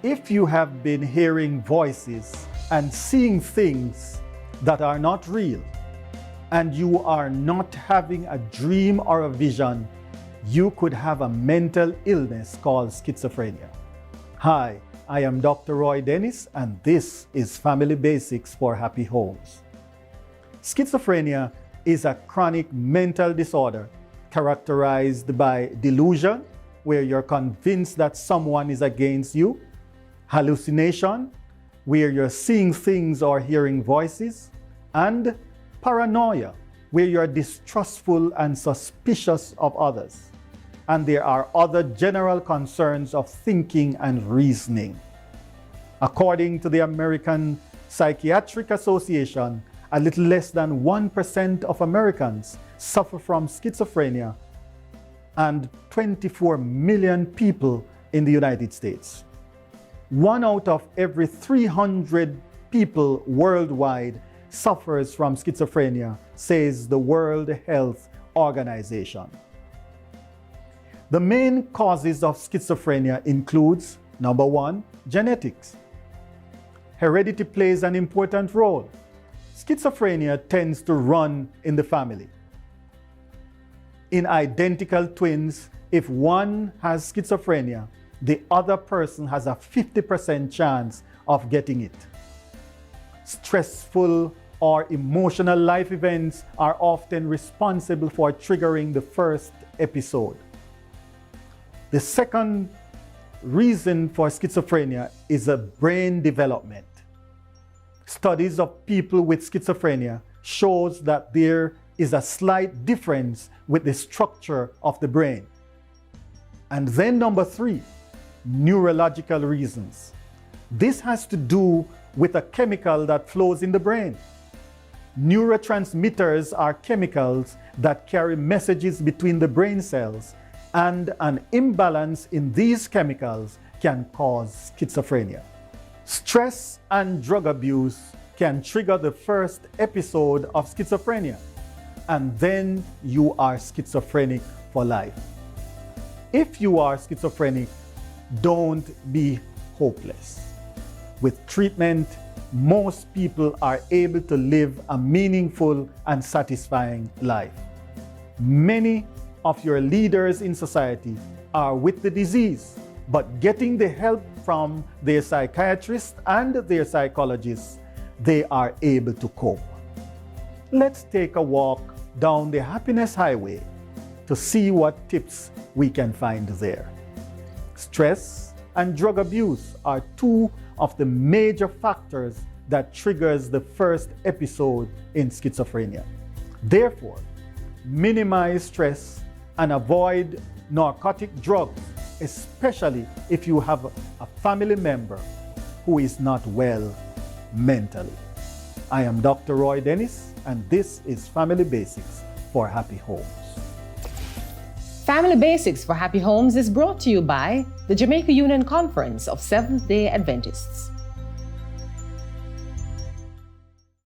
If you have been hearing voices and seeing things that are not real, and you are not having a dream or a vision, you could have a mental illness called schizophrenia. Hi, I am Dr. Roy Dennis, and this is Family Basics for Happy Homes. Schizophrenia is a chronic mental disorder characterized by delusion, where you're convinced that someone is against you, hallucination, where you're seeing things or hearing voices, and paranoia, where you're distrustful and suspicious of others. And there are other general concerns of thinking and reasoning. According to the American Psychiatric Association, a little less than 1% of Americans suffer from schizophrenia, and 24 million people in the United States. 1 out of every 300 people worldwide suffers from schizophrenia, says the World Health Organization. The main causes of schizophrenia includes, number 1, genetics. Heredity plays an important role. Schizophrenia tends to run in the family. In identical twins, if one has schizophrenia, the other person has a 50% chance of getting it. Stressful or emotional life events are often responsible for triggering the first episode. The second reason for schizophrenia is a brain development. Studies of people with schizophrenia shows that there is a slight difference with the structure of the brain. And then number 3, neurological reasons. This has to do with a chemical that flows in the brain. Neurotransmitters are chemicals that carry messages between the brain cells, and an imbalance in these chemicals can cause schizophrenia. Stress and drug abuse can trigger the first episode of schizophrenia, and then you are schizophrenic for life. If you are schizophrenic, don't be hopeless. With treatment, most people are able to live a meaningful and satisfying life. Many of your leaders in society are with the disease, but getting the help from their psychiatrists and their psychologists, they are able to cope. Let's take a walk down the happiness highway to see what tips we can find there. Stress and drug abuse are 2 of the major factors that triggers the first episode in schizophrenia. Therefore, minimize stress and avoid narcotic drugs, especially if you have a family member who is not well mentally. I am Dr. Roy Dennis, and this is Family Basics for Happy Homes. Family Basics for Happy Homes is brought to you by the Jamaica Union Conference of Seventh-day Adventists.